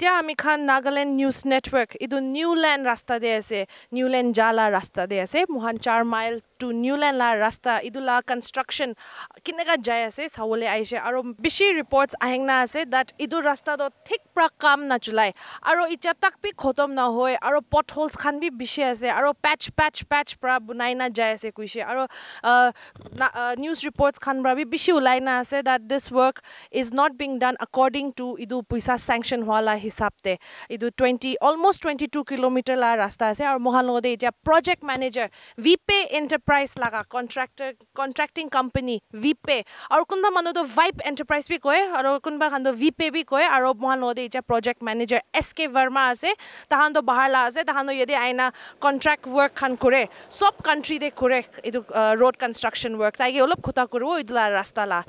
এতিয়া আমি খান Nagaland news network এইটো নিউলেণ্ড ৰাস্তা দে আছে নিউলেণ্ড জালা ৰাস্তা দে আছে মোহান 4 মাইল টু নিউলেণ্ড লা ৰাস্তা ইটো লা কনষ্ট্ৰাকশ্যন কেনেকা যাই আছে চাবলৈ আহিছে আৰু বেছি ৰিপৰ্টছ আহেংনা আছে দ্যাট ইটো ৰাস্তাটো ঠিক পৰা কাম নচলাই আৰু এতিয়া তাক বি খতম নহয় আৰু পট হোলছ খান বি বেছি আছে আৰু পেচ পৰা বনাই না যাই আছে কৈছে আৰু নিউজ ৰিপৰ্টছ খান পৰা বি বেছি ওলাই না আছে দ্যাট দিছ work is not being done according to idu paisa sanction wala hisab te idu 20 almost 22 kilometer la rasta ase aur mohan lode etia project manager vpay enterprise laga contracting company vpay aur kunba manu to vibe enterprise bi koy aur kunba khando vpay bi koy aur mohan lode etia project manager sk verma ase tahan to bahar la ase tahan yede aina contract work khan kore sob country de kore idu road construction work taigi olop khota korbo idula rasta la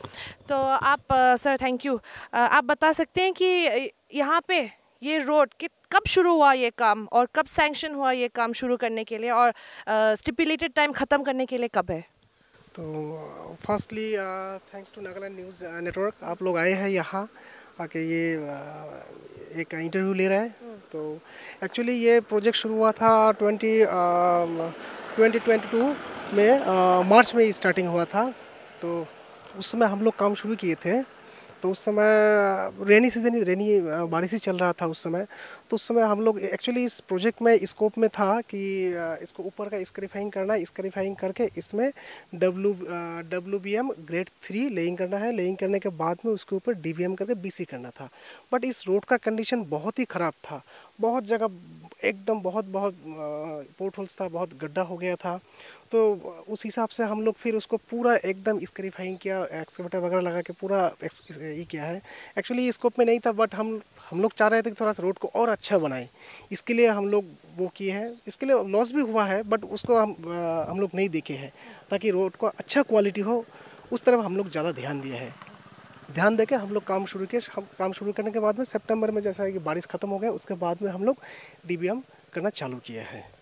तो आप sir thank you आप बता सकते हैं कि यहाँ पे ये रोड कब शुरू हुआ ये काम और कब सैंक्शन हुआ ये काम शुरू करने के लिए और स्टिपुलेटेड टाइम ख़त्म करने के लिए कब है? तो firstly thanks to Nagaland news network आप लोग आए हैं यहाँ आके ये एक इंटरव्यू ले रहे हैं तो एक्चुअली ये प्रोजेक्ट शुरू हुआ था 2022 में मार्च में स्टार्टिंग हुआ था तो उस समय हम लोग काम शुरू किए थे तो उस समय रेनी सीजन बारिश ही चल रहा था उस समय तो उस समय हम लोग एक्चुअली इस प्रोजेक्ट में स्कोप में था कि इसको ऊपर का स्क्रिफाइंग करना है स्क्रिफाइंग करके इसमें WBM ग्रेड 3 लेइंग करना है लेइंग करने के बाद में उसके ऊपर DBM करके BC करना था बट इस रोड का कंडीशन बहुत ही ख़राब था बहुत जगह एकदम बहुत पोर्ट होल्स था बहुत गड्ढा हो गया था तो उस हिसाब से हम लोग फिर उसको पूरा एकदम स्क्रिफाइंग किया एक्सकेवेटर वगैरह लगा के पूरा ये किया है एक्चुअली स्कोप में नहीं था बट हम लोग चाह रहे थे कि थोड़ा सा रोड को और अच्छा बनाएं इसके लिए हम लोग वो किए हैं इसके लिए लॉस भी हुआ है बट उसको हम लोग नहीं देखे हैं ताकि रोड को अच्छा क्वालिटी हो उस तरफ हम लोग ज़्यादा ध्यान दिए हैं ध्यान देके हम लोग काम शुरू किए काम शुरू करने के बाद में सितंबर में जैसा कि बारिश ख़त्म हो गया उसके बाद में हम लोग DBM करना चालू किया है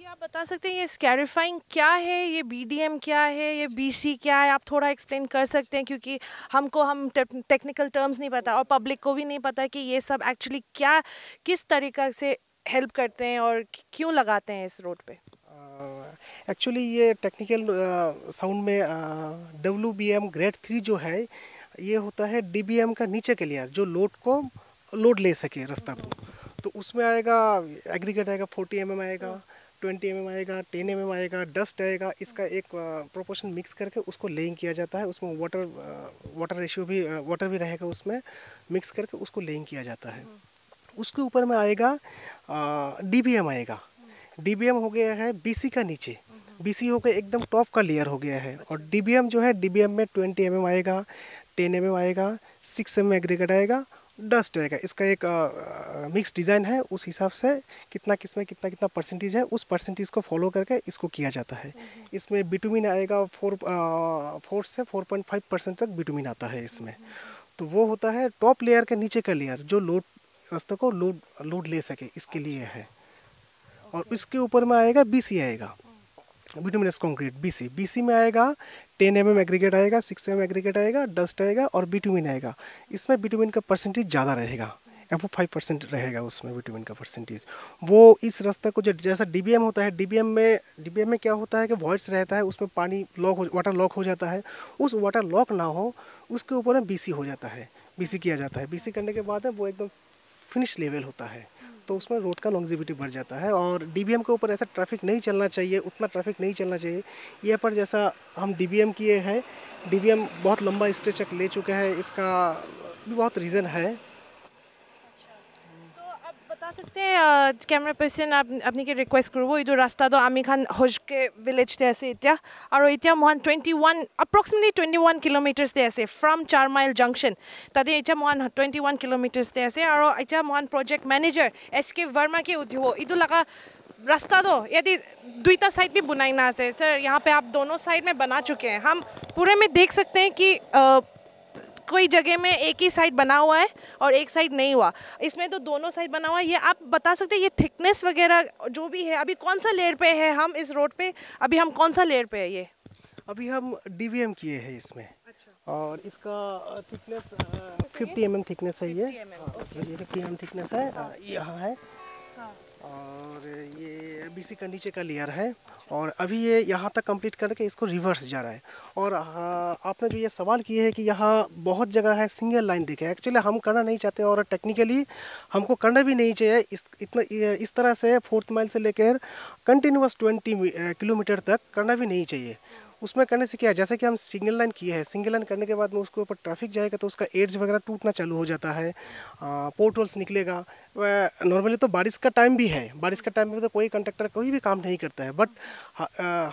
आप बता सकते हैं ये स्कैरिफाइंग क्या है ये BDM क्या है ये BC क्या है आप थोड़ा एक्सप्लेन कर सकते हैं क्योंकि हम टेक्निकल टर्म्स नहीं पता और पब्लिक को भी नहीं पता कि ये सब एक्चुअली क्या किस तरीक़ा से हेल्प करते हैं और क्यों लगाते हैं इस रोड पे एक्चुअली ये टेक्निकल साउंड में WBM ग्रेड 3 जो है ये होता है DBM का नीचे के लेयर जो लोड ले सके रास्ता को तो उसमें आएगा एग्रीगेट आएगा 40 mm आएगा 20 mm आएगा 10 mm आएगा डस्ट आएगा इसका एक प्रोपोर्शन मिक्स करके उसको लेइंग किया जाता है उसमें वाटर रेशियो भी वाटर भी रहेगा उसमें मिक्स करके उसको लेइंग किया जाता है उसके ऊपर में आएगा DBM आएगा DBM हो गया है BC का नीचे BC हो गया एकदम टॉप का लेयर हो गया है और DBM जो है DBM में 20 mm आएगा 10 mm आएगा 6 mm एग्रीगेट आएगा डस्ट आएगा इसका एक मिक्स डिज़ाइन है उस हिसाब से कितना किसमें कितना परसेंटेज है उस परसेंटेज को फॉलो करके इसको किया जाता है इसमें बिटुमिन आएगा 4 से 4.5% तक बिटुमिन आता है इसमें तो वो होता है टॉप लेयर के नीचे का लेयर जो रास्ते को लोड ले सके इसके लिए है और इसके ऊपर में आएगा BC आएगा बिटुमिनस कंक्रीट BC में आएगा 10 mm एग्रीगेट आएगा 6 mm एग्रीगेट आएगा डस्ट आएगा और बिटुमिन आएगा इसमें बिटुमिन का परसेंटेज ज़्यादा रहेगा above 5% रहेगा उसमें बिटुमिन का परसेंटेज वो इस रास्ते को जो जैसा DBM होता है DBM में क्या होता है कि वॉइड्स रहता है उसमें पानी वाटर लॉक हो जाता है उस वाटर लॉक ना हो उसके ऊपर में BC हो जाता है BC किया जाता है BC करने के बाद में वो एकदम फिनिश लेवल होता है तो उसमें रोड का लॉन्जिविटी बढ़ जाता है और DBM के ऊपर ऐसा ट्रैफिक नहीं चलना चाहिए उतना ट्रैफिक नहीं चलना चाहिए ये पर जैसा हम DBM किए हैं DBM बहुत लंबा स्टेज तक ले चुके हैं इसका भी बहुत रीज़न है बता सकते हैं कैमरा पर्सन आप अपनी के रिक्वेस्ट करो इधर रास्ता तो आमी खान होज के विलेज ते ऐसे इत्या और इत्या मोहन 21 अप्रोक्सीमेटली 21 किलोमीटर्स ते ऐसे फ्रॉम 4 माइल जंक्शन तदे इत्या मोहन 21 किलोमीटर्स ते ऐसे और इत्या Mohan project manager SK Verma के उद्योग इधर लगा रास्ता तो यदि दुईटा साइड भी बुनाई ना से सर यहाँ पे आप दोनों साइड में बना चुके हैं हम पूरे में देख सकते हैं कि कोई जगह में एक ही साइड बना हुआ है और एक साइड नहीं हुआ इसमें तो दोनों साइड बना हुआ है ये आप बता सकते हैं ये थिकनेस वगैरह जो भी है अभी कौन सा लेयर पे है हम इस रोड पे अभी हम कौन सा लेयर पे है ये अभी हम DBM किए हैं इसमें और इसका थिकनेस 50 mm थिकनेस है ये 50 mm थिकनेस है यहाँ है और ये बीसी का नीचे का लेयर है और अभी ये यहाँ तक कंप्लीट करके इसको रिवर्स जा रहा है। और आपने जो ये सवाल किए है कि यहाँ बहुत जगह है सिंगल लाइन दिखे, एक्चुअली हम करना नहीं चाहते और टेक्निकली हमको करना भी नहीं चाहिए। इस तरह से 4th माइल से लेकर कंटिन्यूस 20 किलोमीटर तक करना भी नहीं चाहिए। उसमें करने से क्या है, जैसे कि हम सिंगल लाइन किए हैं, सिंगल लाइन करने के बाद में उसके ऊपर ट्रैफिक जाएगा तो उसका एड्स वगैरह टूटना चालू हो जाता है, पोर्ट होल्स निकलेगा। नॉर्मली तो बारिश का टाइम भी है, बारिश का टाइम में तो कोई कंडक्टर कोई भी काम नहीं करता है, बट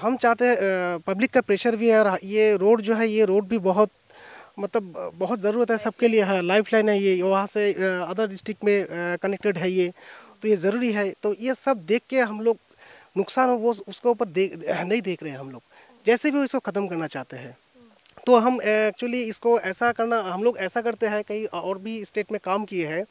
हम चाहते हैं पब्लिक का प्रेशर भी है और ये रोड जो है, ये रोड भी बहुत मतलब बहुत ज़रूरत है सबके लिए, है लाइफ लाइन है ये, वहाँ से अदर डिस्ट्रिक्ट में कनेक्टेड है ये, तो ये ज़रूरी है। तो ये सब देख के हम लोग नुकसान हो वो उसके ऊपर नहीं देख रहे हैं, हम लोग जैसे भी इसको ख़त्म करना चाहते हैं। तो हम एक्चुअली इसको ऐसा करना, हम लोग ऐसा करते हैं, कहीं और भी स्टेट में काम किए हैं,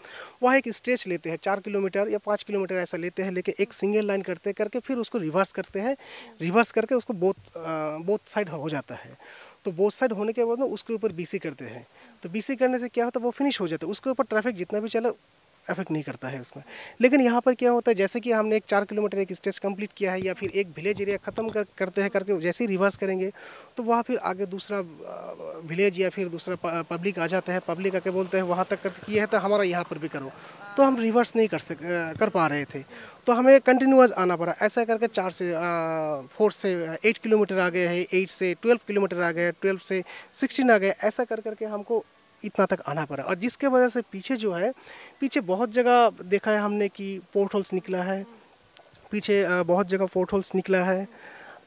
वहाँ एक स्ट्रेच लेते हैं 4 किलोमीटर या 5 किलोमीटर ऐसा लेते हैं, लेके एक सिंगल लाइन करके फिर उसको रिवर्स करते हैं, रिवर्स करके उसको बोथ साइड हो जाता है। तो बोथ साइड होने के बाद में उसके ऊपर बीसी करते हैं, तो बीसी करने से क्या होता है, वो फिनिश हो जाता है, उसके ऊपर ट्रैफिक जितना भी चले इफेक्ट नहीं करता है उसमें। लेकिन यहाँ पर क्या होता है, जैसे कि हमने एक 4 किलोमीटर एक स्टेज कंप्लीट किया है या फिर एक विलेज एरिया ख़त्म करते हैं, करके जैसे ही रिवर्स करेंगे तो वहाँ फिर आगे दूसरा विलेज या फिर दूसरा पब्लिक आ जाता है, पब्लिक आके बोलते हैं वहाँ तक किया है तो हमारा यहाँ पर भी करो, तो हम रिवर्स नहीं कर पा रहे थे, तो हमें कंटिन्यूअस आना पड़ा। ऐसा करके 4 से 8 किलोमीटर आ गए हैं, 8 से 12 किलोमीटर आ गए, 12 से 16 आ गए, ऐसा करके हमको इतना तक आना पड़ा। और जिसके वजह से पीछे जो है, पीछे बहुत जगह देखा है हमने कि पोर्ट होल्स निकला है, पीछे बहुत जगह पोर्ट होल्स निकला है,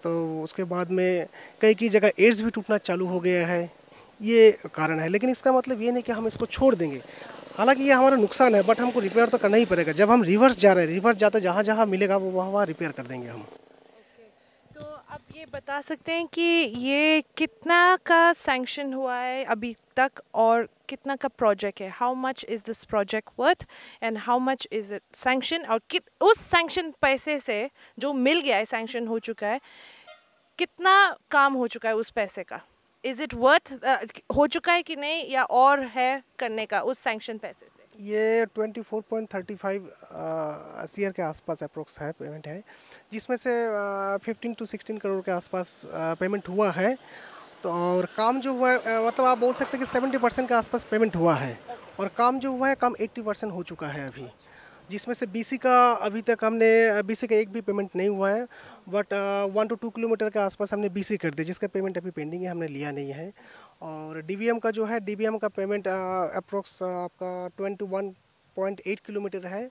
तो उसके बाद में कई जगह एड्स भी टूटना चालू हो गया है, ये कारण है। लेकिन इसका मतलब ये नहीं कि हम इसको छोड़ देंगे, हालांकि ये हमारा नुकसान है, बट हमको रिपेयर तो करना ही पड़ेगा। जब हम रिवर्स जा रहे हैं, रिवर्स जाते जहाँ जहाँ मिलेगा वो वहाँ रिपेयर कर देंगे हम। तो आप ये बता सकते हैं कि ये कितना का सैंक्शन हुआ है अभी तक और कितना का प्रोजेक्ट है? How much is this project worth and how much is it sanction? और उस सैंक्शन पैसे से जो मिल गया है, सैंक्शन हो चुका है, कितना काम हो चुका है उस पैसे का? इज़ इट वर्थ हो चुका है कि नहीं, या और है करने का उस सैंक्शन पैसे से? ये 24.35 सीआर के आसपास अप्रोक्स है पेमेंट है, जिसमें से 15 to 16 करोड़ के आसपास पेमेंट हुआ है। तो और काम जो हुआ है, मतलब आप बोल सकते हैं कि 70% के आसपास पेमेंट हुआ है, और काम जो हुआ है काम 80% हो चुका है अभी, जिसमें से बीसी का अभी तक हमने बीसी का एक भी पेमेंट नहीं हुआ है, बट 1 to 2 किलोमीटर के आसपास हमने बीसी कर दिया, जिसका पेमेंट अभी पेंडिंग है, हमने लिया नहीं है। और डीबीएम का जो है, डीबीएम का पेमेंट अप्रोक्स आपका 21.8 किलोमीटर है,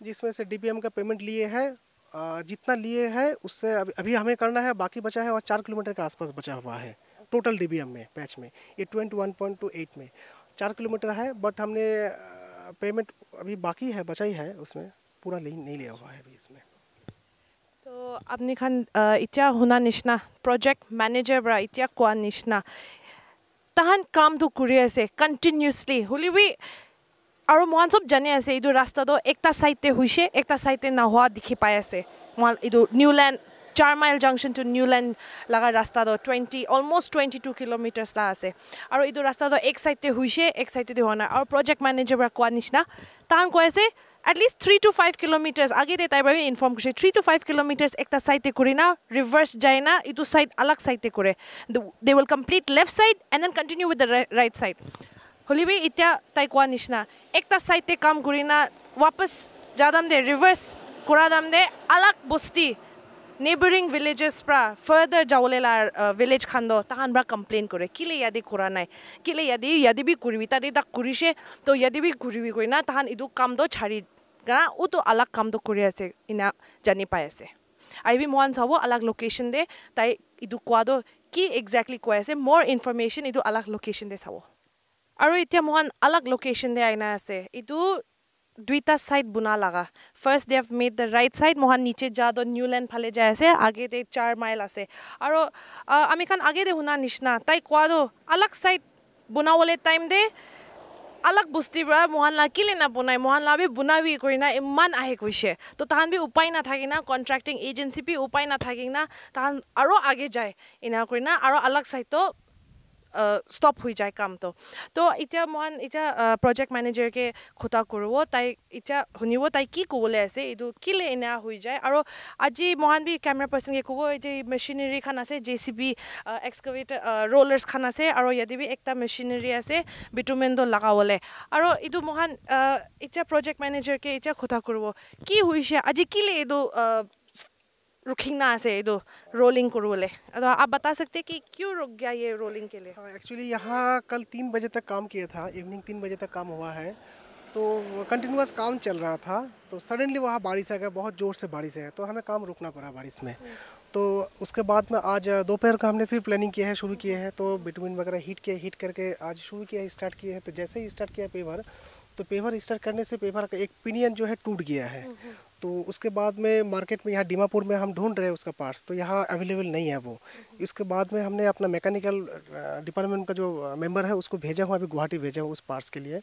जिसमें से डीबीएम का पेमेंट लिए है, जितना लिए है उससे अभी हमें करना है, बाकी बचा है, और 4 किलोमीटर के आसपास बचा हुआ है टोटल डीबीएम में, पैच में। ये 21.28 में 4 किलोमीटर है, बट हमने पेमेंट अभी बाकी है, बचा ही है, उसमें पूरा नहीं लिया हुआ है अभी इसमें। तो आपने खान इतना होना निश्ना प्रोजेक्ट मैनेजर बरा इतना कोआ निश्ना ताहन काम तो कुरी ऐसे कंटिन्यूअसली होली भी और मोहन सब जाने ऐसे इधर रास्ता तो एकता साइड हुईसे एकता साइड ना हुआ दिखी पाए ऐसे मोहन इधर Niuland 4 mile junction to Niuland लगा रास्ता तो 22 किलोमीटर्स ला आसे और इधर रास्ता तो एक साइड हुईसे एक साइड होना और प्रोजेक्ट मैनेजर बरा कोआ निश्ना ताहन को ऐसे एटलिस्ट 3 to 5 kilometers आगे दे ताई बारे इन्फॉर्म कुछ 3 to 5 kilometers एक ता साइड ते कुरी ना रिवर्स जाए ना इधर साइड अलग साइड ते कुरे they will complete left side and then continue with the right side Holi भी इतना ताई कोआ निश्ना एक ता साइड ते काम कुरी ना वापस जादम दे रिवर्स कुरा दम दे अलग बस्ती neighboring villages pra further jaulela village khando tahan bra complain kore kile yadi kura nai kile yadi bi kuribi ta de ta kurise to yadi bi kuribi koina tahan idu kam do chhari gana u to alag kam do kuri ase ina jani pai ase ai bi mohan sabo alag location de tai idu kwa do ki exactly ko ase more information idu alag location de sabo aru itia mohan alag location de aina ase idu दुईटा side बुना लगा first they have made the right side Mohan नीचे जा दो Newland फाले जाए से आगे दे 4 माइल आसे और आमी खान आगे दे हुना निश्ना ताई क्वा दो अलग साइड बुना वाले टाइम दे अलग बुस्ती बरा मोहन ला किले ना बुनाई मोहन ला भी बुना भी कोई ना इमान आहे कुछ तो ताहन भी उपाय ना था कि ना कॉन्ट्रैक्टिंग एजेंसी भी उपाय ना था कि ना ताहन आरो आगे जाए इना कोई ना आरो अलग साइड तो ষ্টপ হৈ যায় কামটো তো এতিয়া মহান এতিয়া প্ৰজেক্ট মেনেজাৰকে খোটা কৰিব তাই এতিয়া শুনিব তাই কি ক'বলৈ আছে এইটো কিলে এনে হৈ যায় আৰু আজি মহান বি কেমেৰা পাৰ্চনকে ক'ব এই যে মেচিনাৰী খান আছে JCB এক্সকাভেটাৰ ৰোলাৰ্ছ খান আছে আৰু ইয়াতে বি একটা মেচিনাৰী আছে বিটুমেনটো লগাবলৈ আৰু এইটো মহান এতিয়া প্ৰজেক্ট মেনেজাৰকে এতিয়া খোটা কৰিব কি হৈছে আজি কিলে এইটো रुकना से दो रोलिंग करोले तो आप बता सकते हैं कि क्यों रुक गया ये रोलिंग के लिए? एक्चुअली यहाँ कल 3 बजे तक काम किया था, इवनिंग 3 बजे तक काम हुआ है, तो कंटिन्यूअस काम चल रहा था, तो सडनली वहाँ बारिश आ गया, बहुत ज़ोर से बारिश है, तो हमें काम रुकना पड़ा बारिश में। तो उसके बाद में आज दोपहर का हमने फिर प्लानिंग किया है, शुरू किए हैं, तो बिटवीन वगैरह हीट करके आज शुरू किया है, स्टार्ट किया है। तो जैसे ही स्टार्ट किया पेवर, तो पेवर स्टार्ट करने से पेवर का एक पिनियन जो है टूट गया है। तो उसके बाद में मार्केट में यहाँ दीमापुर में हम ढूंढ रहे हैं उसका पार्ट्स, तो यहाँ अवेलेबल नहीं है वो। इसके बाद में हमने अपना मैकेनिकल डिपार्टमेंट का जो मेंबर है उसको भेजा हुआ, अभी गुवाहाटी भेजा हुआ उस पार्ट्स के लिए,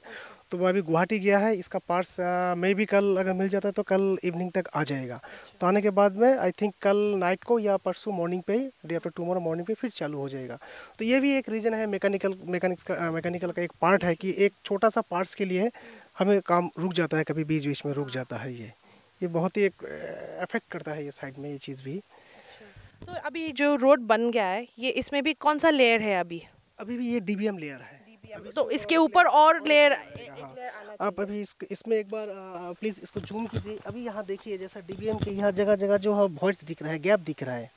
तो वो अभी गुवाहाटी गया है। इसका पार्ट्स मे भी कल अगर मिल जाता है तो कल इवनिंग तक आ जाएगा। तो आने के बाद में आई थिंक कल नाइट को या परसों मॉर्निंग पे ही, डे आफ्टर टुमारो मॉर्निंग पे फिर चालू हो जाएगा। तो ये भी एक रीज़न है मैकेनिकल का एक पार्ट है कि एक छोटा सा पार्ट्स के लिए हमें काम रुक जाता है, कभी बीच बीच में रुक जाता है। ये बहुत ही एक अफेक्ट करता है ये साइड में ये चीज़ भी। तो अभी जो रोड बन गया है ये इसमें भी कौन सा लेयर है अभी? अभी भी ये DBM लेयर है। तो इसके ऊपर और लेयर आप अभी इसमें एक बार प्लीज़ इसको जूम कीजिए। अभी यहाँ देखिए जैसा DBM के यहाँ जगह जगह जो है वॉइड्स दिख रहा है, गैप दिख रहा है,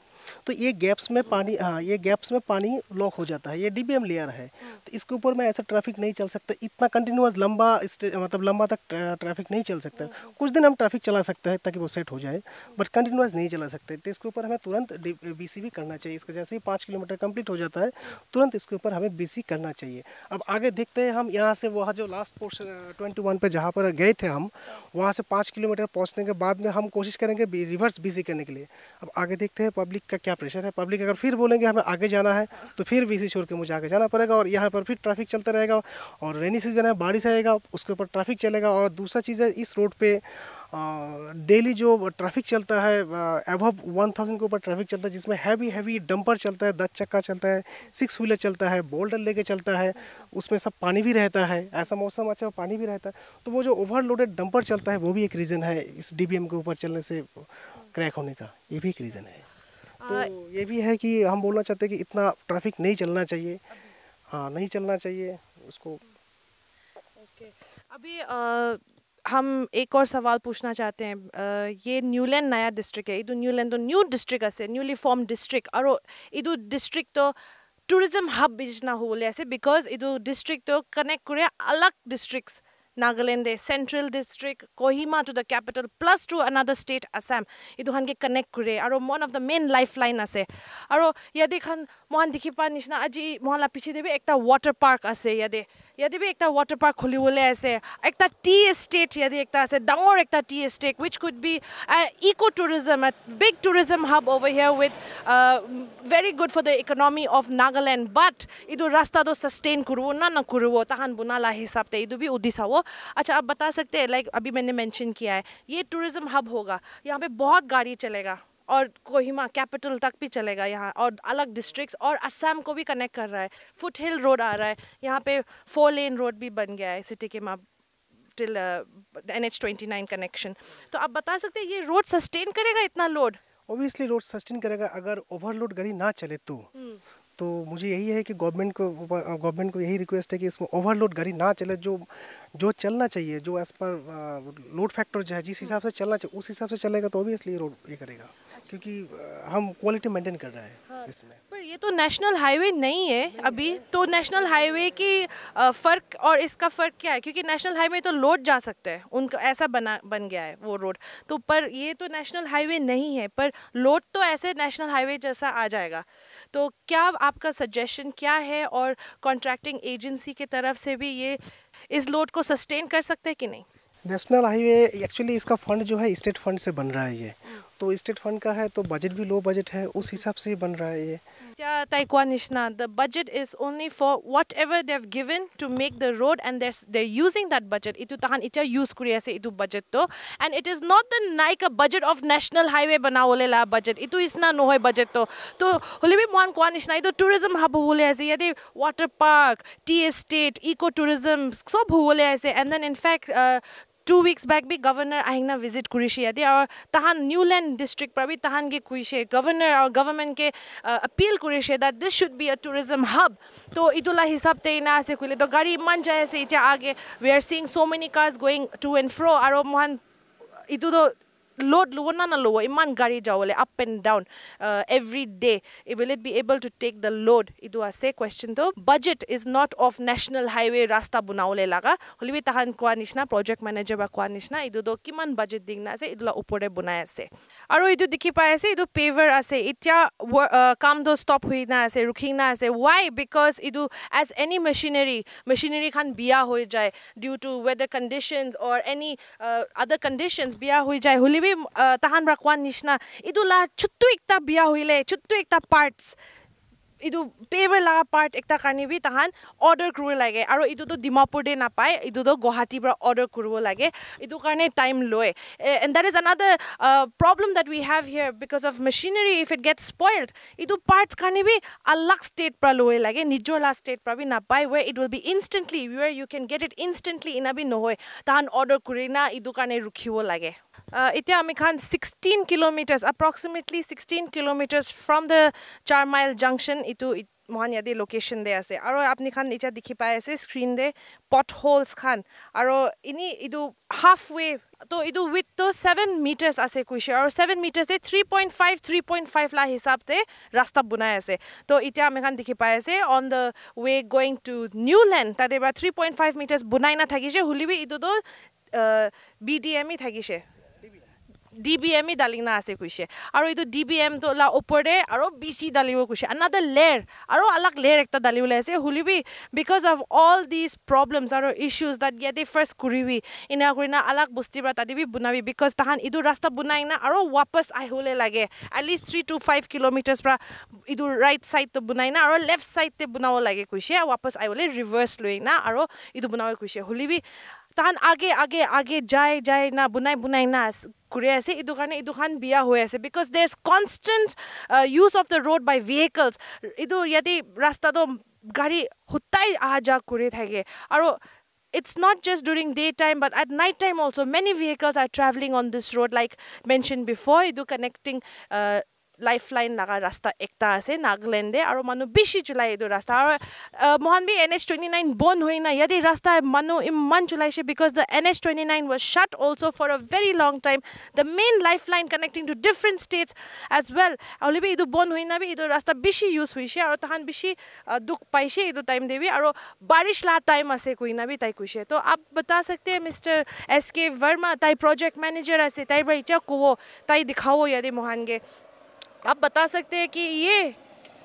तो ये गैप्स में पानी ये गैप्स में पानी लॉक हो जाता है। ये DBM लेयर है, तो इसके ऊपर में ऐसा ट्रैफिक नहीं चल सकता, इतना कंटिन्यूअस मतलब लंबा तक ट्रैफिक नहीं चल सकता। कुछ दिन हम ट्रैफिक चला सकते हैं ताकि वो सेट हो जाए, बट कंटिन्यूस नहीं चला सकते। तो इसके ऊपर हमें तुरंत BC भी करना चाहिए। इसका जैसे ही 5 किलोमीटर कंप्लीट हो जाता है तुरंत इसके ऊपर हमें BC करना चाहिए। अब आगे देखते हैं हम यहाँ से वहाँ जो लास्ट पोर्शन 21 पे जहाँ पर गए थे हम, वहाँ से 5 किलोमीटर पहुँचने के बाद में हम कोशिश करेंगे रिवर्स BC करने के लिए। अब आगे देखते हैं पब्लिक का क्या प्रेशर है। पब्लिक अगर फिर बोलेंगे हमें आगे जाना है तो फिर BC छोड़ के मुझे आगे जाना पड़ेगा, और यहाँ पर फिर ट्रैफिक चलता रहेगा। और रेनी सीजन है, बारिश आएगा, उसके ऊपर ट्रैफिक चलेगा। और दूसरा चीज़ है इस रोड पे डेली जो ट्रैफिक चलता है अबव 1000 के ऊपर ट्रैफिक चलता है, जिसमें हैवी डंपर चलता है, 10 चक्का चलता है, 6 व्हीलर चलता है, बोल्डर लेके चलता है, उसमें सब पानी भी रहता है। ऐसा मौसम अच्छा पानी भी रहता है। तो वो जो ओवरलोडेड डंपर चलता है वो भी एक रीज़न है इस DBM के ऊपर चलने से क्रैक होने का, ये भी एक रीज़न है। तो ये भी है कि हम बोलना चाहते हैं कि इतना ट्रैफिक नहीं चलना चाहिए। हाँ, नहीं चलना चाहिए उसको। ओके, अभी हम एक और सवाल पूछना चाहते हैं। ये न्यूलैंड नया डिस्ट्रिक्ट है, इधर न्यूलैंड तो न्यू डिस्ट्रिक्ट है, न्यूली फॉर्म डिस्ट्रिक्ट, और इधर डिस्ट्रिक्ट तो टूरिज्म हब बिजना हो बोले ऐसे, बिकॉज इधर डिस्ट्रिक्ट तो कनेक्ट करे अलग districts Nagaland central district Kohima to the capital plus to another state Assam इधर के कनेक्ट करे, और one of the main life line आसे। और यादे खान मोहन देखी पा निचना আজি मोहला पीछे देवी एक वाटर पार्क आसे, यादे भी एक वाटर पार्क खोलिबले आसे, एक टी एस्टेट यादे एक आसे, डांगर एक tea estate which could be eco tourism, a big tourism hub over here with very good for the economy of Nagaland, but इधर रास्ता तो सस्टेन करो ना करो तहान बुनाला हिसाब से इधर भी उद्देश्य हो। अच्छा, आप बता सकते हैं लाइक अभी मैंने मेंशन किया है ये टूरिज्म हब होगा, यहाँ पे बहुत गाड़ी चलेगा और कोहिमा कैपिटल तक भी चलेगा यहाँ, और अलग डिस्ट्रिक्ट्स और असम को भी कनेक्ट कर रहा है। फुट हिल रोड आ रहा है यहाँ पे, 4 लेन रोड भी बन गया है सिटी के माँ टिल NH29 कनेक्शन। तो आप बता सकते हैं ये रोड सस्टेन करेगा इतना लोड? ऑब्वियसली रोड सस्टेन करेगा अगर ओवरलोड गाड़ी ना चले तो मुझे यही है कि गवर्नमेंट को यही रिक्वेस्ट है कि इसमें ओवरलोड गाड़ी ना चले। जो चलना चाहिए, जो एज पर लोड फैक्टर जो है जिस हिसाब से चलना चाहिए उस हिसाब से चलेगा तो ऑब्वियसली रोड ये करेगा, क्योंकि हम क्वालिटी मेंटेन कर रहे हैं इसमें। पर ये तो नेशनल हाईवे नहीं है अभी, तो नेशनल हाईवे की फ़र्क और इसका फ़र्क क्या है? क्योंकि नेशनल हाईवे तो लोड जा सकता है, उनका ऐसा बन गया है वो रोड, तो पर ये तो नेशनल हाईवे नहीं है, पर लोड तो ऐसे नेशनल हाईवे जैसा आ जाएगा। तो क्या आपका सजेशन क्या है, और कॉन्ट्रैक्टिंग एजेंसी की तरफ से भी ये इस लोड को सस्टेन कर सकते हैं कि नहीं? नेशनल हाईवे एक्चुअली इसका फंड जो है स्टेट फंड से बन रहा है ये, तो स्टेट फंड का है तो बजट भी लो बजट है, उस हिसाब से ही बन रहा है ये। The budget is only for whatever they've given to make the road, and they're using that budget. Itu tahan ita use kuri ase itu budget to, and it is not the like a budget of national highway banawole la budget. Itu isna no hoy budget to. To holebi mohan kwa nishna itu tourism hub hole ase yade water park, tea estate, eco tourism sob hole ase, and then in fact 2 weeks back भी governor आइना visit कुरिशे यादे और तहान Niuland district पर भी तहान के कुरिशे गवर्नर और गवर्नमेंट के अपील कुरिशे that this should be a tourism hub तो इतुला हिसाब ते ना से कुले तो गाड़ी मन जाए से इते आगे we are seeing so many cars going to and fro और मोहन इतु तो load lo na lo iman gari jawole up and down every day. Will it be able to take the load? Idu ase question to. Budget is not of national highway rasta bunaole laga holibi tahan kwa nishna project manager ba kwa nishna idu do kiman budget dingna ase idula upore bunai ase aro idu dikhi pai ase idu paver ase itya kam do stop huina ase rukhina ase. Why? Because idu as any machinery khan biya hoi jai due to weather conditions or any other conditions biya hoi jai holibi tahan rakwan nishna idula chuttu ekta biya hoile chuttu ekta parts idu paver laga part ekta karni bi tahan order kuru lage aro idu to Dimapur de na pai idu to Guwahati pra order kuru lage idu karne time loe and that is another problem that we have here because of machinery. If it gets spoiled idu parts karni bi alag state pra loe lage nijor state pra bi na pai where it will be instantly where you can get it instantly ina bi no hoy tahan order kurina idu karne rukhibo lage. Itya ami khan 16 kilometers approximately 16 kilometers from the 4 mile junction itu mohan yadi location de ase aro apni khan icha dikhi pai ase screen de potholes khan aro ini idu halfway to idu width to 7 meters ase kuishe aro 7 meters e 3.5 la hisab te rasta bunai ase to itya ami khan dikhi pai ase on the way going to Newland tade ba 3.5 meters bunai na thakise hulibi idu to BDM thakise DBM dalina ase kuise aro idu DBM to la opore aro BC dalibo kuise another layer aro alag layer ekta dalibole ase hulibi because of all these problems aro issues that yade first kuribi ina kurina alag busti bra tadibi bunabi because tahan idu rasta bunaina aro wapas ahole lage at least 3 to 5 kilometers pra idu right side to bunaina aro left side te bunawo lage kuise wapas ahole reverse loina aro idu bunawo kuise hulibi tahan age jai na bunai na kure ase idu khan biya hoy ase because there's constant use of the road by vehicles idu yadi rasta do gari hutai aja kure thake aro it's not just during daytime but at night time also many vehicles are traveling on this road like mentioned before idu connecting lifeline laga rasta ekta ase Nagaland de aro manu bishi chulai edu rasta aro mohan bi NH29 bon hoina yadi rasta manu imman chulaise because the NH29 was shut also for a very long time the main lifeline connecting to different states as well alibi edu bon hoina bi edu rasta bishi use hoise aro tahan bishi dukh paise edu time de bi aro barish la time ase koina bi tai kuise to aap bata sakte hain Mr. SK Verma tai project manager ase tai bra icha ko tai dikhao yadi mohan ge आप बता सकते हैं कि ये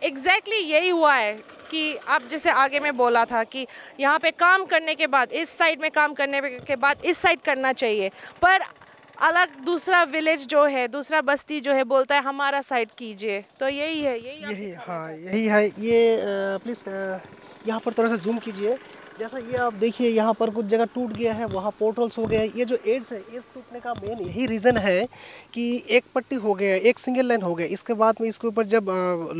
exactly यही हुआ है कि आप जैसे आगे में बोला था कि यहाँ पे काम करने के बाद इस साइड में काम करने के बाद इस साइड करना चाहिए पर अलग दूसरा विलेज जो है दूसरा बस्ती जो है बोलता है हमारा साइड कीजिए तो यही है यही है ये प्लीज़ यहाँ पर थोड़ा सा जूम कीजिए जैसा ये आप देखिए यहाँ पर कुछ जगह टूट गया है वहाँ पोर्ट होल्स हो गया है ये जो एड्स है एड्स टूटने का मेन यही रीज़न है कि एक पट्टी हो गया एक सिंगल लाइन हो गया इसके बाद में इसके ऊपर जब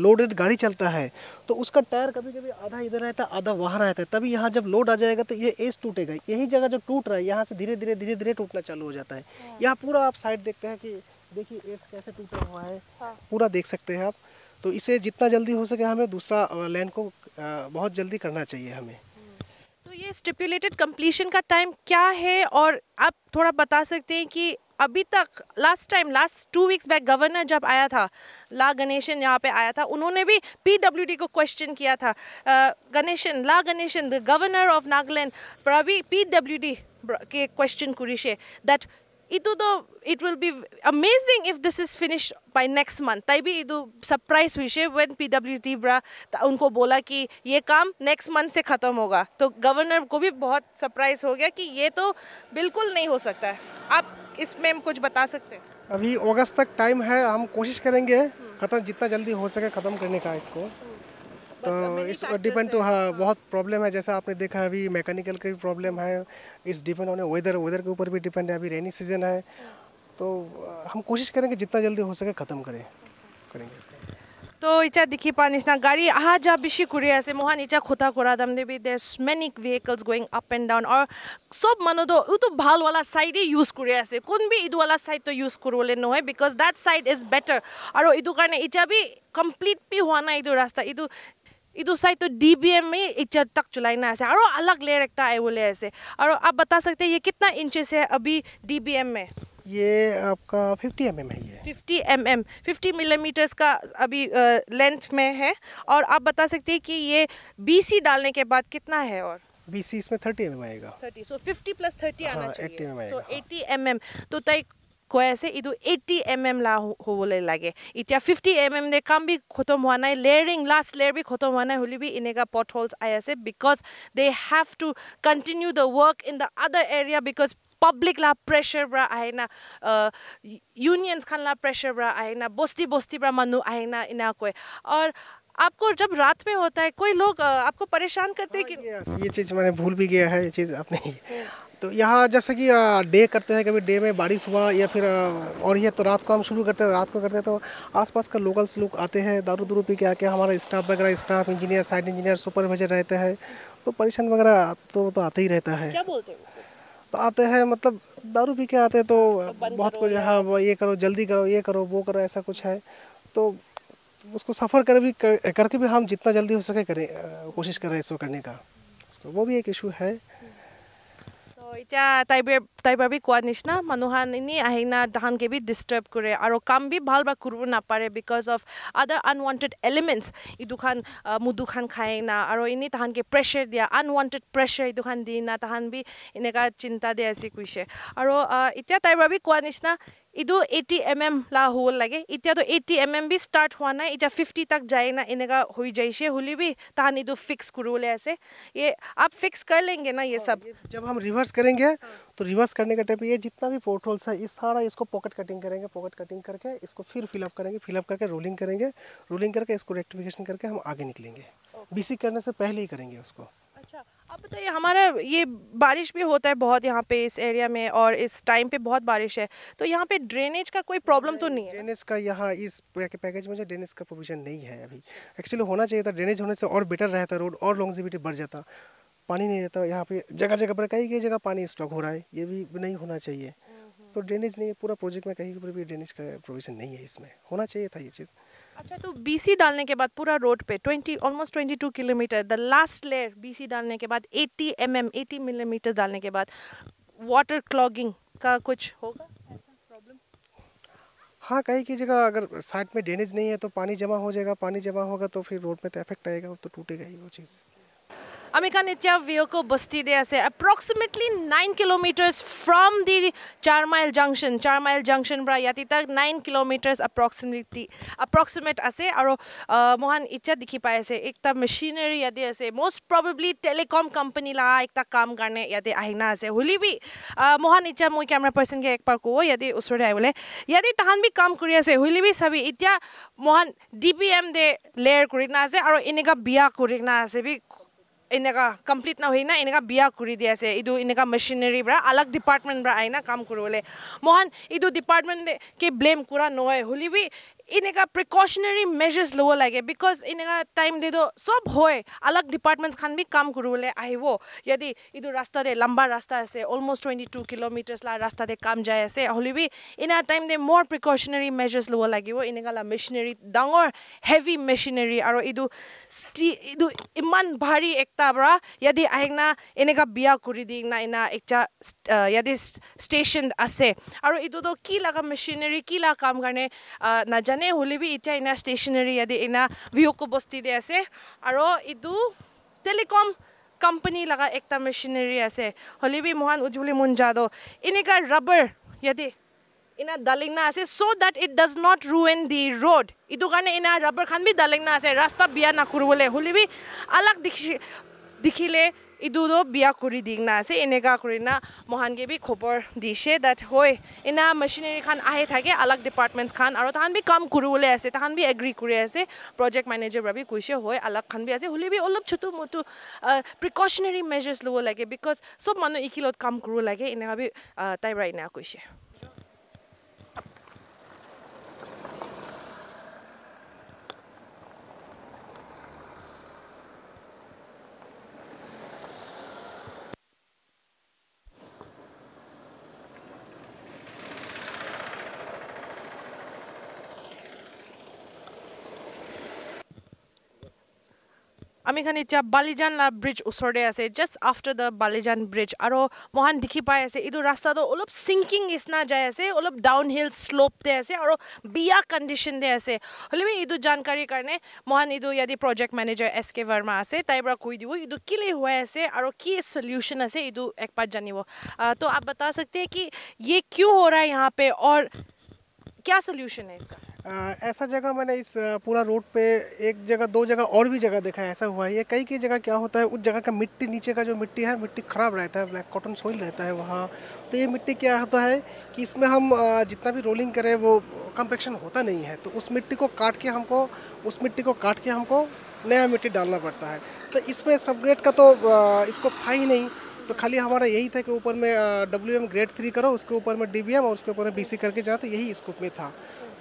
लोडेड गाड़ी चलता है तो उसका टायर कभी कभी आधा इधर रहता है आधा वहाँ रहता है तभी यहाँ जब लोड आ जाएगा तो ये एड्स टूटेगा यही जगह जो टूट रहा है यहाँ से धीरे धीरे टूटना चालू हो जाता है यहाँ पूरा आप साइड देखते हैं कि देखिए एड्स कैसे टूटा हुआ है पूरा देख सकते हैं आप तो इसे जितना जल्दी हो सके हमें दूसरा लाइन को बहुत जल्दी करना चाहिए हमें। तो ये स्टिपुलेटेड कंप्लीशन का टाइम क्या है और आप थोड़ा बता सकते हैं कि अभी तक लास्ट 2 वीक्स बैक गवर्नर जब आया था ला गणेशन यहाँ पे आया था उन्होंने भी PWD को क्वेश्चन किया था Ganesan the governor of Nagaland पर अभी PWD के क्वेश्चन कुरिशे that itu do it will be amazing if this is finished by next month tai bhi idu surprise huise when PWD bra unko bola ki ye kaam next month se khatam hoga to governor ko bhi bahut surprise ho gaya ki ye to bilkul nahi ho sakta है आप इसमें कुछ बता सकते हैं अभी अगस्त तक time है, हम कोशिश करेंगे ख़त्म जितना जल्दी हो सके ख़त्म करने का इसको। तो इस डिपेंड टू, हाँ बहुत प्रॉब्लम है, जैसा आपने देखा अभी मैकेनिकल का भी प्रॉब्लम है, इस डिपेंड होने वेदर के ऊपर भी डिपेंड है। अभी रेनी सीजन है, तो हम कोशिश करेंगे जितना जल्दी हो सके ख़त्म करेंगे इसको। तो इचा दिखी पानिसना गाड़ी आहा जा बिशी कुरी आसे मोहन इचा खोता कोरा दम दे भी there many vehicles going up and down और सब मानो तो उ तो भाल वाला साइड यूज कुरी आसे कोन भी इदु वाला साइड तो यूज करले নহয় because that side is better और इदु कारणे इचा भी कंप्लीट भी हुआ ना इदु रास्ता इदु साइड तो डीबीएम में इचा तक चलाइना आसे और अलग लेयर एकता आए बोले ऐसे। और आप बता सकते हैं ये कितना इंचेस है अभी डीबीएम में? ये आपका 50 mm है, ये 50 mm 50 मिलीमीटर्स का अभी लेंथ में है। और आप बता सकते हैं कि ये बीसी डालने के बाद कितना है? और बीसी इसमें 30 mm आएगा। 30 सो 50 प्लस 30 आना हाँ, चाहिए 80 mm आएगा, तो 80 mm तो तई कोएसे इदु 80 mm ला होले लागे इতিয়া 50 mm दे काम भी खत्म हुआ ना, लेयरिंग लास्ट लेयर भी खत्म हुआ ना होली भी इनेगा पॉट होल्स आया से because they have to continue the work in the other area because public ला प्रेशर ब्रा आएना, यूनियंस खान ला प्रेशर ब्रा आएना, बस्ती ब्रा मनु आएना इना कोई। और आपको जब रात में होता है कोई लोग आपको परेशान करते हैं कि ये चीज़ मैंने भूल भी गया है, ये चीज़ आपने तो यहाँ जैसे कि डे करते हैं, कभी डे में बारिश हुआ या फिर और ये तो रात को हम शुरू करते हैं, रात को करते हैं तो आसपास का लोकल्स लोग आते हैं दारू पी के आके, हमारा स्टाफ वगैरह staff engineer side engineer supervisor रहते हैं, तो परेशान वगैरह तो आते ही रहता है। क्या बोलते हैं? तो आते हैं मतलब दारू पी के आते हैं तो बहुत कुछ, हाँ ये करो जल्दी करो ये करो वो करो ऐसा कुछ है, तो उसको सफ़र करके भी हम जितना जल्दी हो सके करें, कोशिश कर रहे हैं इसको करने का, उसको वो भी एक इशू है। तो इटा ताइबर भी कोआ निशना मनुहान इनी आहिना धान के भी डिस्टर्ब करे और काम भी भाल बा करबो ना पारे because of other unwanted elements इदुखान मुदुखान खाए ना और इनी धान के प्रेशर दिया अनवांटेड प्रेशर इदुखान दी ना धान भी इनेका चिंता दे ऐसी कुछ है। और इटा ताइबर भी कोआ निशना इदु 80 mm ला होल लगे इतना तो 80 mm भी स्टार्ट हुआ ना इतना 50 तक जाए ना इनेगा हुई जाइए होली भी तान इदु फिक्स करूले ऐसे ये आप फिक्स कर लेंगे ना ये सब? जब हम रिवर्स करेंगे तो रिवर्स करने का टाइप ये जितना भी पोर्ट होल्स है इस सारा इसको पॉकेट कटिंग करेंगे, पॉकेट कटिंग करके इसको फिर फिलअप करेंगे, फिलअप करके रोलिंग करेंगे, रोलिंग करके इसको रेक्टिफिकेशन करके हम आगे निकलेंगे। बीसी करने से पहले ही करेंगे उसको। अच्छा आप बताइए हमारा ये बारिश भी होता है बहुत यहाँ पे इस एरिया में और इस टाइम पे बहुत बारिश है, तो यहाँ पे ड्रेनेज का कोई प्रॉब्लम तो नहीं है? ड्रेनेज का यहाँ इस पैकेज में जो ड्रेनेज का प्रोविजन नहीं है अभी, एक्चुअली होना चाहिए था, ड्रेनेज होने से और बेटर रहता, रोड और लॉन्जिविटी बढ़ जाता, पानी नहीं रहता यहाँ पे, जगह पर कई जगह पानी स्टॉक हो रहा है, ये भी नहीं होना चाहिए। तो ड्रेनेज नहीं है पूरा प्रोजेक्ट में, कहीं पर भी ड्रेनेज का प्रोविजन नहीं है, इसमें होना चाहिए था ये चीज़। अच्छा तो बीसी डालने के बाद पूरा रोड पे almost 22 kilometre the last layer BC डालने के बाद 80 मिलीमीटर डालने के बाद वाटर क्लॉगिंग का कुछ होगा ऐसा प्रॉब्लम? हाँ कहीं की जगह अगर साइड में ड्रेनेज नहीं है तो पानी जमा हो जाएगा, पानी जमा होगा तो फिर रोड में तो इफेक्ट आएगा, तो टूटेगा ही वो चीज़। Amikan itya vehicle basti de ase approximately 9 kilometers from the 4 Mile junction bra yati tak 9 kilometers approximate ase aro mohan itya dikhi pai ase ekta machinery yati ase most probably telecom company la ekta kam karne yati ahina ase holi bi mohan itya moi camera person ke ek par ko yati usore aibole yati tahan bi kam kuri ase holi bi sabi itya mohan dbm de layer kurina ase aro inega biya kurina ase bi इनका complete ना हुई ना इनका बिया करी दिया से इदु इनका मशीनरी ब्रा अलग डिपार्टमेंट ब्रा आइना काम करोले मोहन इदु डिपार्टमेंट के ब्लेम कुरा नोए होली भी इनका प्रिकॉशनरी मेजर्स लो लगे बिकॉज इनका टाइम दे दो सब होए अलग डिपार्टमेंट्स खान भी काम करोले आइवो यदि इदु रास्ता दे लंबा रास्ता से ऑलमोस्ट 22 किलोमीटर्स ला रास्ता दे काम जाए से होली भी इना टाइम दे मोर प्रिकॉशनरी मेजर्स लो लगे वो इनका ला मशीनरी डांगर हेवी मशीनरी और इदु इमान भारी एकता ब्रा यदि आइना इनका बिया करी दिना इना एकचा यदि स्टेशन आसे और इदु तो की लगा मशीनरी की ला काम करने ना जाने होली भी इतना इना स्टेशनरी यदि इना व्यू को बस्ती दे ऐसे और इदु टेलीकॉम कंपनी लगा एकता मशीनरी ऐसे होली भी मोहन उज्जवली मुंजादो इनका रबर यदि इना डालिंगना ऐसे so that it does not ruin the road इदु करने इना रबर खान भी डालिंगना ऐसे रास्ता बिया ना कुरुले होली भी अलग दिखिले idudo biya kuri digna ase eneka kurina mohan ge bi khobor dishe that hoy ina machinery khan ahe thake alag departments khan aro tahan bi kam kurule ase tahan bi agree kuri ase project manager bra bi kuise hoy alag khan bi ase holi bi olop chotu motu precautionary measures lo lage because sob manu ikilot kam kuru lage eneka bi tai right na kuise আমি খান এতিয়া বালিজান লা bridge ওচৰতে আছে just after the Balijan bridge আৰু মহান দেখি পাই আছে এইটো ৰাস্তাটো অলপ সিংকিং নিচিনা যাই আছে অলপ ডাউন হিল শ্লোপতে আছে আৰু বিয়া কণ্ডিশ্যনতে আছে হ'লেও এইটো জানকাৰীৰ কাৰণে মহান এইটো ইয়াদি প্ৰজেক্ট মেনেজাৰ এছ কে वर्मा আছে তাইৰ পৰা কৈ দিব এইটো কিলে হৈ আছে আৰু কি সলিউशन আছে এইটো একবাৰ জানিব तो आप बता सकते हैं कि ये क्यों हो रहा है यहाँ पे और क्या सॉल्यूशन है इसका ऐसा जगह मैंने इस पूरा रोड पे एक जगह दो जगह और भी जगह देखा है ऐसा हुआ है ये कई जगह क्या होता है उस जगह का मिट्टी नीचे का जो मिट्टी है मिट्टी ख़राब रहता है ब्लैक कॉटन सोइल रहता है वहाँ तो ये मिट्टी क्या होता है कि इसमें हम जितना भी रोलिंग करें वो कम्पेक्शन होता नहीं है तो उस मिट्टी को काट के हमको नया मिट्टी डालना पड़ता है तो इसमें सब ग्रेड का तो इसको था ही नहीं तो खाली हमारा यही था कि ऊपर में WM ग्रेड 3 करो उसके ऊपर में DBM और उसके ऊपर में BC करके जाना तो यही स्कोप में था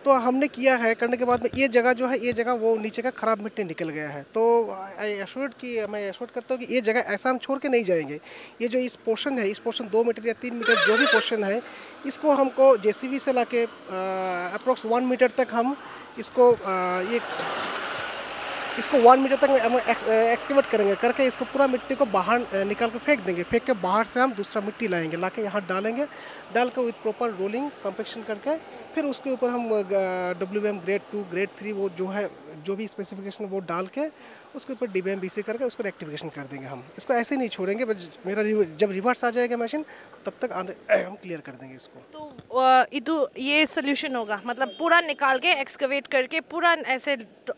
तो हमने किया है करने के बाद में ये जगह जो है ये जगह वो नीचे का ख़राब मिट्टी निकल गया है तो मैं एश्योर्ड करता हूँ कि ये जगह ऐसा हम छोड़ के नहीं जाएंगे ये जो इस पोर्शन है इस पोर्शन 2 मीटर या 3 मीटर जो भी पोर्शन है इसको हमको JCB से लाके अप्रोक्स 1 मीटर तक हम इसको 1 मीटर तक हम एक्सकेवेट करेंगे करके इसको पूरा मिट्टी को बाहर निकाल के फेंक देंगे फेंक के बाहर से हम दूसरा मिट्टी लाएंगे लाके यहाँ डालेंगे डाल के विथ प्रॉपर रोलिंग कम्पेक्शन करके फिर उसके ऊपर हम WM ग्रेड 2 ग्रेड 3 वो जो है जो भी स्पेसिफिकेशन वो डाल के उसके ऊपर DBM BC करके उसको रेक्टिफिकेशन कर देंगे हम इसको ऐसे नहीं छोड़ेंगे मेरा जब रिवर्स आ जाएगा मशीन तब तक हम क्लियर कर देंगे इसको तो ये सोल्यूशन होगा मतलब पूरा निकाल के एक्सकवेट करके पूरा ऐसे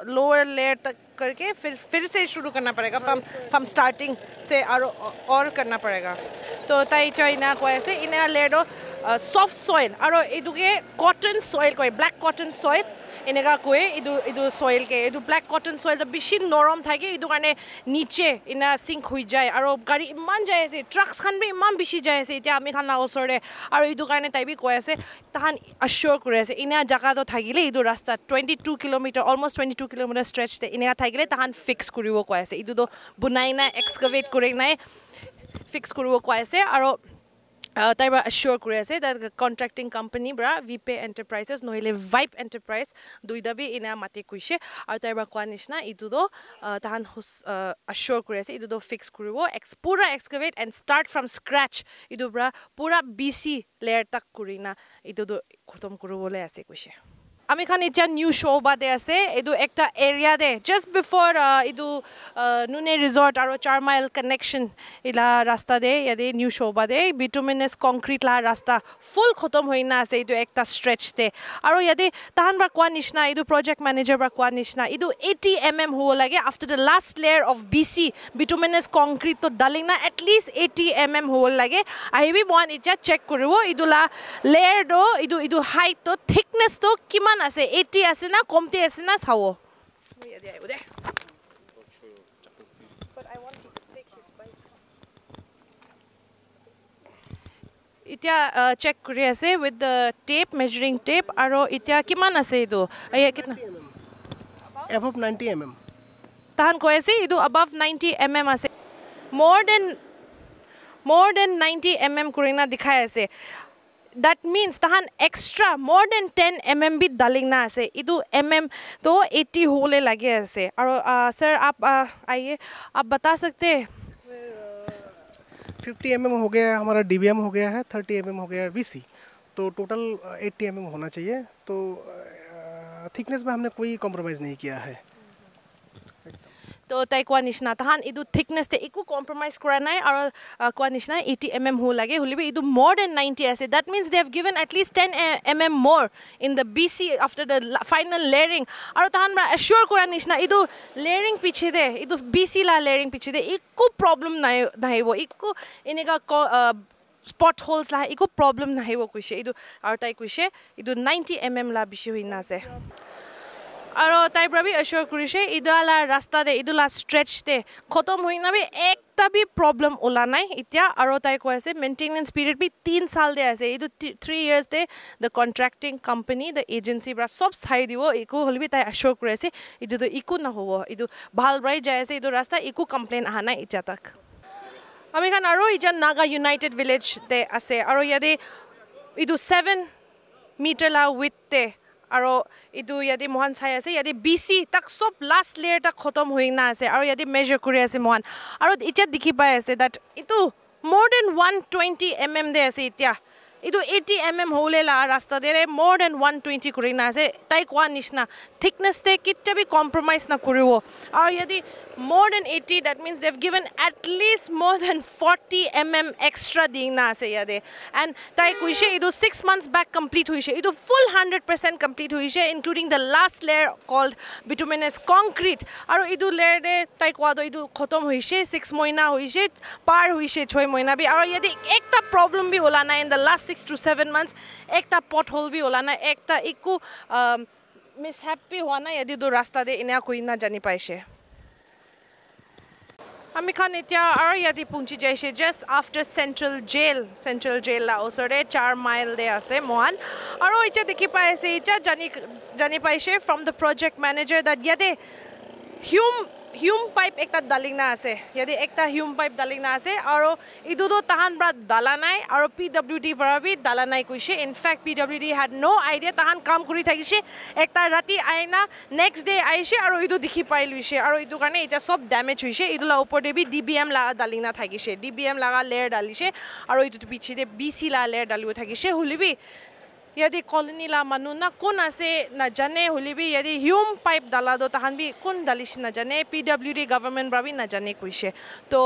लोअर लेयर तक करके फिर से शुरू करना पड़ेगा फ्रॉम स्टार्टिंग से और करना पड़ेगा तो ताई चाइना को ऐसे इन्हें लेडो सॉफ्ट सॉइल और इधुके कॉटन सॉइल कोई ब्लैक कॉटन सॉइल এনেকা কয়ে ইদু সয়েল কে ইদু ব্ল্যাক কটন সয়েল বেশি নরম থাকে ইদু কারণে নিচে ইনা সিঙ্ক হয়ে যায় আর গাড়ি ইমান যায় আছে ট্রাকস খান বি ইমান বেশি যায় আছে এটা আমি খানা ওচরে আর ইদু কারণে তাই বি কয় আছে তাহান অ্যাসিওর করে আছে ইনা জায়গাটো থাকিলে ইদু রাস্তা 22 কিলোমিটার অলমোস্ট 22 কিলোমিটার স্ট্রেচ তে ইনা থাকিলে তাহান ফিক্স কৰিব কয় আছে ইদু তো বুনাই না এক্সকাভেট করে নাই ফিক্স কৰিব কয় আছে আর তাই বা অ্যাসিওর করে আছে দ্যাট কন্ট্রাক্টিং কোম্পানি ব্রা ভিপে এন্টারপ্রাইজেস নহলে ভাইপ এন্টারপ্রাইজ দুইদাবি ইনা মাতি কইছে আর তাই বা কোৱা নিচিনা ইদুদো তাহান অ্যাসিওর করে আছে ইদুদো ফিক্স কৰিব পুরা excavate and start from scratch ইদু ব্রা পুরা BC লেয়ার তাক করিনা ইদুদো খতম করবলে আছে কইছে আমি খান এতিয়া নিউ শো বাদে আছে এদু একটা এরিয়া দে জাস্ট বিফোর এদু নুনে রিসর্ট আর 4 মাইল কানেকশন ইলা রাস্তা দে ইয়াদে নিউ শো বাদে বিটুমিনাস কংক্রিট লা রাস্তা ফুল খতম হইনা আছে এদু একটা স্ট্রেচ তে আর ইয়াদে তাহান বা কোৱা নিচিনা এদু প্ৰজেক্ট মেনেজাৰ বা কোৱা নিচিনা এদু 80 mm হ'ব লাগে after the last layer of BC bituminous concrete তো ডালিং না এটলিষ্ট 80 mm হ'ব লাগে আহিবি মন ইচ্ছা চেক কৰিব ইদুলা লেয়াৰ দো ইদু হাইট তো থিকনেস তো কিমান আছে 80 আছে না কমতে আছে না চাও ইতিয়া চেক কৰি আছে with the tape measuring tape আৰু ইতিয়া কিমান আছে ইদু কিতনা above 90 mm তাহান কৈ আছে ইদু above 90 mm আছে more than 90 mm কৰিনা দেখাই আছে that means tahan extra more than 10 mm bit daling na ase idu mm to 80 hole lage ase aur sir aap आइए आप बता सकते हैं इसमें 50 mm हो गया हमारा DBM हो गया है 30 mm हो गया है BC तो टोटल 80 mm होना चाहिए तो थिकनेस में हमने कोई कॉम्प्रोमाइज़ नहीं किया है तो ताई कोआ निशना तहान इदु थिकनेस ते इकु कॉम्प्रोमाइज करा नाइ और कोआ निशना 80 mm हो लगे हुलिबे इदु मोर देन 90 ऐसे that means they have given at least 10 mm more in the BC after the final layering और तहान रा एश्योर करा निशना इदु लेयरिंग पीछे दे इदु BC ला लेयरिंग पीछे दे इकु प्रॉब्लम नाइ वो इकु इनेगा स्पॉट होल्स ला इकु प्रॉब्लम नाइ वो कुछे इदु और ताई कुछे इदु 90 mm ला बिशि हुइना से और ताई प्रबी एश्योर करिसे इदुला रास्ता दे इदुला स्ट्रेच दे खत्म होइना भी एकटा भी प्रॉब्लम ओला नाइ इत्या और ताई कोइसे मेंटेनेंस पीरियड भी 3 साल दे आसे इदु 3 इयर्स दे the contracting company the agency ब्रा सब साइ दिवो इकु होलबी ताई एश्योर करिसे इदु तो इकु न होवो इदु भाल ब्राइ जायसे इदु रास्ता इकु कंप्लेन आना इत्या तक आमी खान और इजन नागा यूनाइटेड विलेज दे आसे और यदि इदु 7 मीटर ला विड्थ दे আৰু ইদু ইয়াদি মহান চাই আছে ইয়াদি BC তাক সব লাস্ট লেয়ার তা খতম হৈ না আছে আৰু ইয়াদি মেজার কৰি আছে মহান আৰু ইতিয়া দেখি পাই আছে দ্যাট ইটো মোর দেন 120 mm দে আছে ইতিয়া ইটো 80 mm হোলে লা রাস্তা দে মোর দেন 120 কৰি না আছে তাই কোৱা নিছনা থিকনেস তে কিটা বি কম্প্রোমাইজ না করিব আৰু ইয়াদি more than 80 that means they've given at least more than 40 mm extra ding na ase yade and tai kuise idu 6 months back complete hoise idu full 100% complete hoise including the last layer called bituminous concrete aru idu layer de tai kwa do idu khatam hoise 6 moina hoise par hoise 6 moina bi aru yade ekta problem bi hola na in the last 6 to 7 months ekta pothole bi hola na ekta iku mishap bi hona yadi do rasta de ina koi na jani paise আমি খান এতিয়া আৰু ইয়াদি পুঞ্চি যাইছে just after central jail লা ওচৰে 4 mile দে আছে মহান আৰু এতিয়া দেখি পাই আছে এতিয়া জানি পাইছে from the project manager that ইয়াতে হিউম পাইপ একটা ডালিং না আছে ইয়াদি একটা হিউম পাইপ ডালিং না আছে আৰু ইদু তো তাহান ব্ৰা ডালা নাই আৰু PWD পৰা বি ডালা নাই কৈছে in fact PWD had no idea তাহান কাম কৰি থাকিছে একটা ৰাতি আইনা নেক্সট ডে আইছে আৰু ইদু দেখি পাই লইছে আৰু ইদু কাৰণে এটা সব ড্যামেজ হৈছে ইদুলা ওপৰ দেবি DBM লা ডালিং না থাকিছে DBM লাগা লেয়াৰ ডালিছে আৰু ইদু পিছতে BC লা লেয়াৰ ডালিও থাকিছে হলিবি यदि कॉलोनी ला मनु ना कौन आसे न जाने होली भी यदि ह्यूम पाइप डाला दो तहन भी कौन डालिश न जाने PWD गवर्नमेंट ब्रा भी न जाने कुइसे तो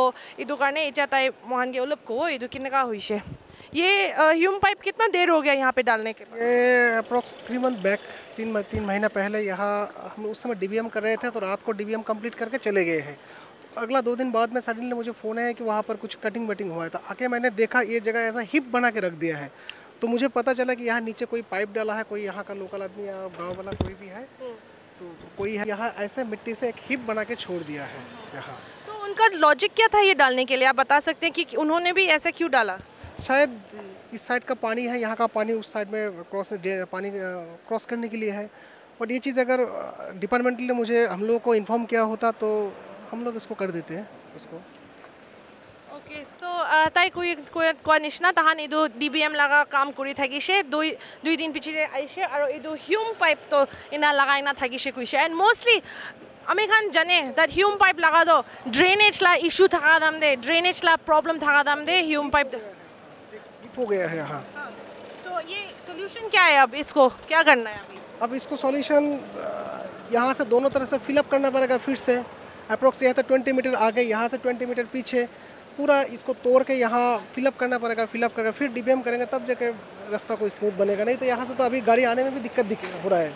इदु कारणे इटा ताई मोहन के उलब को इदु किनका होइसे ये ह्यूम पाइप कितना देर हो गया यहाँ पे डालने के ये अप्रोक्स 3 मंथ बैक 3 महीना पहले यहाँ हम उस समय DBM कर रहे थे तो रात को DBM कंप्लीट करके चले गए हैं अगला 2 दिन बाद में सडनली मुझे फ़ोन आया कि वहाँ पर कुछ कटिंग वटिंग हुआ है तो आके मैंने देखा ये जगह ऐसा हिप बना के रख दिया है तो मुझे पता चला कि यहाँ नीचे कोई पाइप डाला है कोई यहाँ का लोकल आदमी या गांव वाला कोई भी है तो कोई है यहाँ ऐसे मिट्टी से एक हिप बना के छोड़ दिया है यहाँ तो उनका लॉजिक क्या था ये डालने के लिए आप बता सकते हैं कि उन्होंने भी ऐसा क्यों डाला शायद इस साइड का पानी है यहाँ का पानी उस साइड में पानी क्रॉस करने के लिए है और ये चीज़ अगर डिपार्टमेंटली मुझे हम लोगों को इन्फॉर्म किया होता तो हम लोग इसको कर देते हैं उसको ओके सो ताई कोई निशना तहान इदु DBM लगा काम करी থাকিছে দুই দিন পিছতে আইছে আৰু ইদু হিউম পাইপ তো ইনা লাগাইনা থাকিছে কইছে এন্ড মোস্টলি আমি খান জানে দ্যাট হিউম পাইপ লাগা দো ड्रेनेज ला इशू থাকা দাম দে ड्रेनेज ला प्रॉब्लम থাকা দাম दे हियूम पाइप हो गया है यहाँ तो ये सॉल्यूशन क्या है अब इसको क्या करना है अभी अब इसको सॉल्यूशन यहाँ से दोनों तरफ से फिलअप करना पड़ेगा फिर से अप्रोक्स यहाँ से 20 मीटर आगे यहाँ से 20 मीटर पीछे पूरा इसको तोड़ के यहाँ फिलअप करना पड़ेगा फिलअप करके फिर DBM करेंगे तब जाके रास्ता को स्मूथ बनेगा नहीं तो यहाँ से तो अभी गाड़ी आने में भी दिक्कत हो रहा है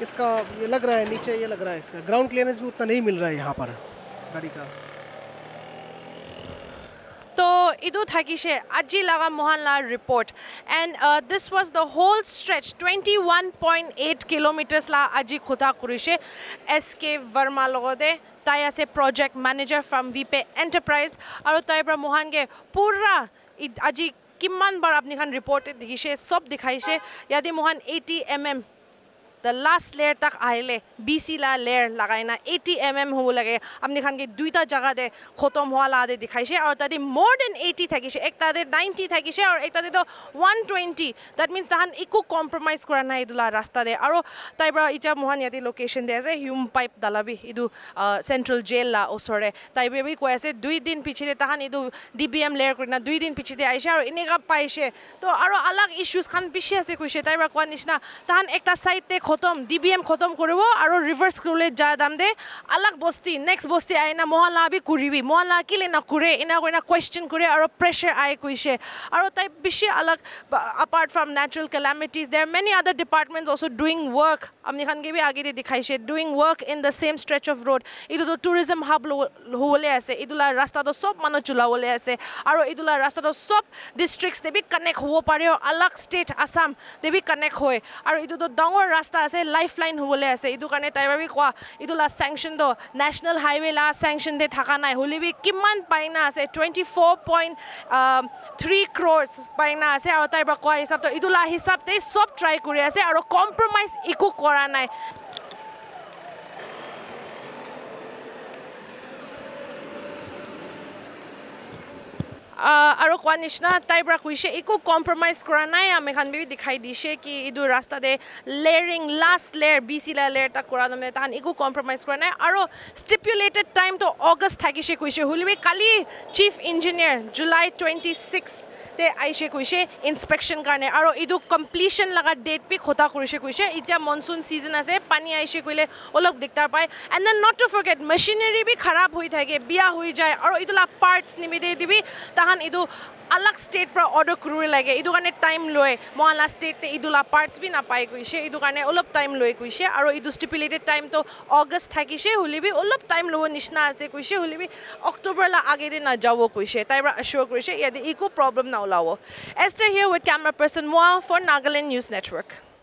इसका ये लग रहा है नीचे ये लग रहा है इसका ग्राउंड क्लियरेंस भी उतना नहीं मिल रहा है यहाँ पर गाड़ी का तो इदु থাকিছে আজি লাগা মহানলা report and this was the whole stretch 21.8 kilometres ला আজি খোটা কৰিছে SK वर्मा লগতে ताई आसे project manager from VP enterprise और ताई पर मोहन के पूरा আজি किमान बार अपनी खान रिपोर्ट दिखाइसे सब दिखाइसे यदि Mohan 80 mm the last layer तक आइले BC ला लेयर लगाइना 80 mm हो लगे अपनी खान के दुईटा जगह दे खत्म हुआ ला दे दिखाइसे और तादे मोर देन 80 থাকিছে একটা দে 90 থাকিছে और একটা দে তো 120 दैट मींस তাহান ইকো কম্প্রোমাইজ কৰা নাই ইদুলা রাস্তা দে আৰু তাইবৰা ইটা মোহন ইয়াতে লোকেশন দে আছে হিউম পাইপ দালাবি ইদু সেন্ট্রাল জেল লা ওসরে তাইবে বি কৈ আছে 2 দিন পিছতে তাহান ইদু DBM লেয়ার কৰিনা 2 দিন পিছতে আইছে আৰু এনেকা পাইছে তো আৰু अलग ইস্যুস খান পিছে আছে কৈছে তাইবৰা কোৱা নিচিনা তাহান একটা সাইড তে খতম DBM খতম কৰিব আৰু ৰিভাৰ্স কৰিলে যা দাম দে আলাগ বস্তি নেক্সট বস্তি আইনা মহলা বি কৰিবি মহলা কিলে না কৰে ইনা কইনা কোয়েশ্চন কৰে আৰু প্ৰেসাৰ আই কৈছে আৰু তাই বেছি আলাগ apart from natural calamities there are many other departments also doing work amni khan ke bhi age de dikhaise doing work in the same stretch of road idu to tourism hub hole ase idula rasta to sob manu chula hole ase aru idula rasta to sob districts de bhi connect hobo pare alag state assam de bhi connect hoy aru idu to dangor rasta ase lifeline hole ase idu kane tai bhi kwa idula sanction to national highway la sanction de thaka nai hole bhi kiman paina ase 24.3 crores paina ase aru tai ba kwa hisab to idula hisab te sob try kori ase aru compromise iko kora nai আৰু কোৱা নিচিনা তাইবৰা কৈছে একো compromise কৰা নাই আমি খান B দেখাই দিছে কি ইদু ৰাস্তা দে layering last layer BC layer তা কৰা মানে তান একো কম্প্ৰমাইজ কৰা নাই আৰু ষ্টিপুলেটেড টাইম তো অগষ্ট থাকিছে কৈছে হলিবি কালি চিফ ইঞ্জিনিয়াৰ জুলাই 26 তে আইছে কৈছে ইনস্পেকশন কাৰণে আৰু ইদু কমপ্লিশন লাগা ডেট পি খতা কৰিছে কৈছে ইতিয়া মনসুন সিজন আছে পানী আইছে কইলে অলপ দিগদাৰ পায় and then not to forget machinery বি খৰাব হৈ থাকে বিয়া হৈ যায় আৰু ইদুলা পাৰ্টস নিমিদে দিবি তাহান ইদু अलग स्टेट पर ऑर्डर करूँ लगे इधु काने टाइम लोए मोहल्ला स्टेट ते इधुला पार्ट्स भी ना पाए कुछ इधु काने अलग टाइम लोए कुछ और इधु स्टिपुलेटेड टाइम तो अगस्त था किसे होली भी अलग टाइम लो निश्ना ऐसे कुछ होली भी अक्टूबर ला आगे दिन ना जाओ कुछ ताइबरा अश्योर कुछ यदि इको प्रॉब्लम ना उलाओ Esther here with camera person Moa for Nagaland news network